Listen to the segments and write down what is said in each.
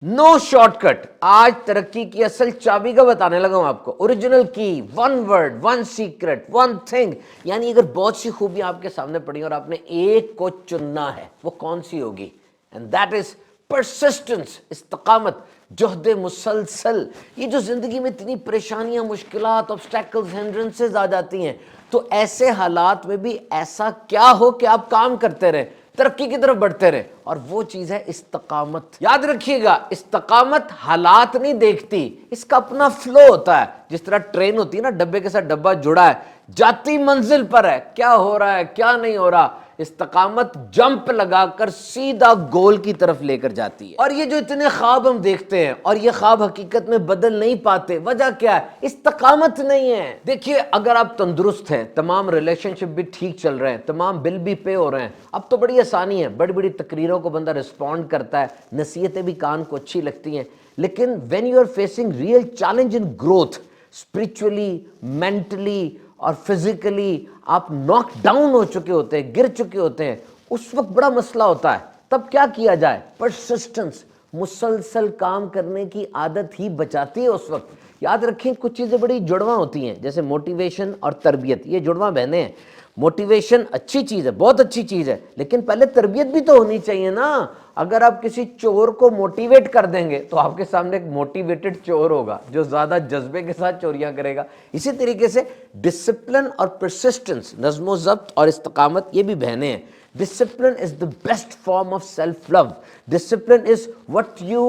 No shortcut. आज तरक्की की असल चाबी का बताने लगा हूं आपको। ओरिजिनल की, one word, one secret, one thing. यानी अगर बहुत सी खूबियां आपके सामने पड़ी और आपने एक को चुनना है, वो कौन सी होगी? एंड दैट इज परसिस्टेंस, इस्तकामत, जुहद मुसलसल। ये जो जिंदगी में इतनी परेशानियां, मुश्किलात, ऑब्स्टेकल्स, हिंड्रेंसेस आ जाती हैं, तो ऐसे हालात में भी ऐसा क्या हो कि आप काम करते रहे, तरक्की की तरफ बढ़ते रहे, और वो चीज है इस्तकामत। याद रखिएगा, इस्तकामत हालात नहीं देखती, इसका अपना फ्लो होता है। जिस तरह ट्रेन होती है ना, डब्बे के साथ डब्बा जुड़ा है, जाती मंजिल पर है, क्या हो रहा है क्या नहीं हो रहा, इस्तकामत जंप लगाकर सीधा गोल की तरफ लेकर जाती है। और ये जो इतने ख्वाब हम देखते हैं और ये ख्वाब हकीकत में बदल नहीं पाते, वजह क्या है? इस्तकामत नहीं है। देखिए, अगर आप तंदुरुस्त हैं, तमाम रिलेशनशिप भी ठीक चल रहे हैं, तमाम बिल भी पे हो रहे हैं, अब तो बड़ी आसानी है, बड़ी बड़ी तकरीरों को बंदा रिस्पॉन्ड करता है, नसीहतें भी कान को अच्छी लगती हैं। लेकिन when you are facing real challenge in growth, spiritually, mentally और फिजिकली आप नॉक डाउन हो चुके होते हैं, गिर चुके होते हैं, उस वक्त बड़ा मसला होता है। तब क्या किया जाए? परसिस्टेंस, मुसलसल काम करने की आदत ही बचाती है उस वक्त। याद रखें, कुछ चीज़ें बड़ी जुड़वां होती हैं, जैसे मोटिवेशन और तरबियत, ये जुड़वां बहनें हैं। मोटिवेशन अच्छी चीज़ है, बहुत अच्छी चीज़ है, लेकिन पहले तरबियत भी तो होनी चाहिए ना। अगर आप किसी चोर को मोटिवेट कर देंगे तो आपके सामने एक मोटिवेटेड चोर होगा जो ज़्यादा जज्बे के साथ चोरियां करेगा। इसी तरीके से डिसिप्लिन और परसिस्टेंस, नज़्म ज़ब्त और इस्तकामत, ये भी बहनें हैं। Discipline is the best form of self-love. Discipline is what you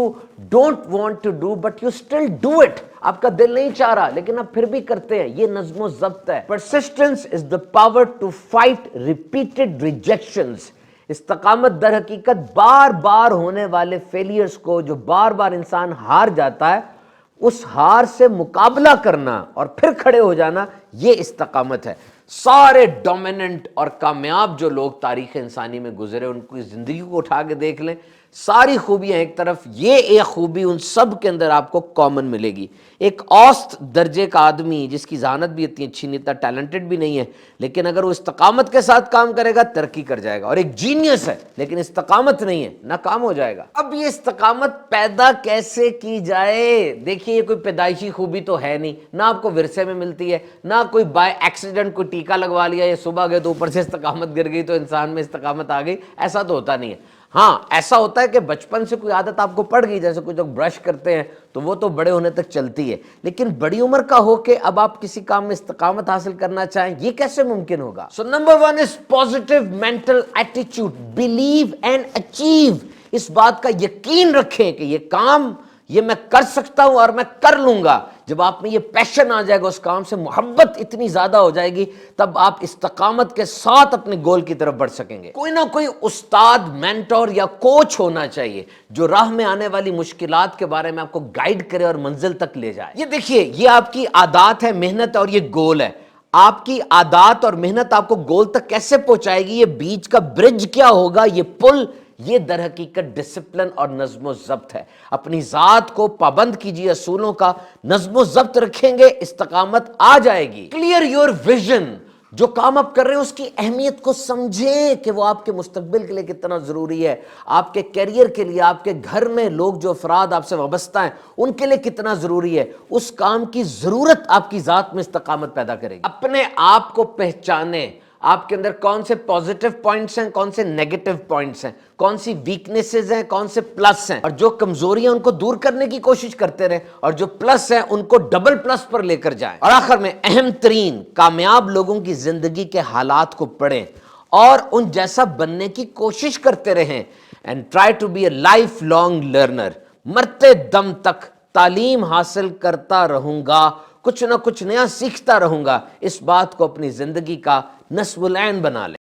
don't want to do but you still do it. आपका दिल नहीं चाह रहा लेकिन आप फिर भी करते हैं, ये नज़्म ज़ब्त है। Persistence is the power to fight repeated rejections. इस्तकामत दर हकीकत बार बार होने वाले फेलियर्स को, जो बार बार इंसान हार जाता है, उस हार से मुकाबला करना और फिर खड़े हो जाना, ये इस्तकामत है। सारे डोमिनेंट और कामयाब जो लोग तारीख़ इंसानी में गुजरे, उनकी ज़िंदगी को उठा के देख लें, सारी खूबियाँ एक तरफ, ये एक खूबी उन सब के अंदर आपको कॉमन मिलेगी। एक औसत दर्जे का आदमी जिसकी ज़हानत भी इतनी अच्छी नहीं, इतना टैलेंटेड भी नहीं है, लेकिन अगर वो इस्तकामत के साथ काम करेगा तरक्की कर जाएगा। और एक जीनियस है लेकिन इस्तकामत नहीं है, नाकाम हो जाएगा। अब ये इस्तकामत पैदा कैसे की जाए? देखिए, ये कोई पैदाइशी खूबी तो है नहीं, ना आपको विरसे में मिलती है, ना कोई बाय एक्सीडेंट कोई टीका लगवा लिया, या सुबह गए तो ऊपर से इस्तकामत गिर गई तो इंसान में इस्तकामत आ गई, ऐसा तो होता नहीं है। हाँ, ऐसा होता है कि बचपन से कोई आदत आपको पड़ गई, जैसे कुछ लोग ब्रश करते हैं तो वो तो बड़े होने तक चलती है, लेकिन बड़ी उम्र का हो के अब आप किसी काम में इस्तकामत हासिल करना चाहें, ये कैसे मुमकिन होगा? So number 1 is positive mental attitude. Believe and achieve. इस बात का यकीन रखें कि ये काम ये मैं कर सकता हूं और मैं कर लूंगा। जब आप में ये पैशन आ जाएगा, उस काम से मोहब्बत इतनी ज्यादा हो जाएगी, तब आप इस्तकामत के साथ अपने गोल की तरफ बढ़ सकेंगे। कोई ना कोई उस्ताद, मेंटोर या कोच होना चाहिए जो राह में आने वाली मुश्किलात के बारे में आपको गाइड करे और मंजिल तक ले जाए। ये देखिए, ये आपकी आदत है, मेहनत, और ये गोल है। आपकी आदत और मेहनत आपको गोल तक कैसे पहुंचाएगी? ये बीच का ब्रिज क्या होगा, ये पुल, ये दर हकीकत डिसिप्लिन और नज़्म ज़ब्त है। अपनी ज़ात को पाबंद कीजिए, असूलों का नज़्म ज़ब्त रखेंगे, इस्तकामत आ जाएगी। Clear your vision. जो काम आप कर रहे हैं उसकी अहमियत को समझें कि वो आपके मुस्तकबिल के लिए कितना ज़रूरी है, आपके कैरियर के लिए, आपके घर में लोग जो अफराद आपसे वाबस्ता हैं उनके लिए कितना ज़रूरी है। उस काम की ज़रूरत आपकी ज़ात में इस्तकामत पैदा करेगी। अपने आप को पहचाने, आपके अंदर कौन से पॉजिटिव पॉइंट्स हैं, कौन से नेगेटिव पॉइंट्स हैं, कौन सी वीकनेसेस हैं, कौन से प्लस हैं, और जो कमजोरियां उनको दूर करने की कोशिश करते रहें, और जो प्लस हैं उनको डबल प्लस पर लेकर जाएं। और आखिर में अहम तरीन, कामयाब लोगों की जिंदगी के हालात को पढ़ें और उन जैसा बनने की कोशिश करते रहें। And try to be a life long learner. मरते दम तक तालीम हासिल करता रहूंगा, कुछ ना कुछ नया सीखता रहूंगा, इस बात को अपनी जिंदगी का नस्बुल ऐन बना लें।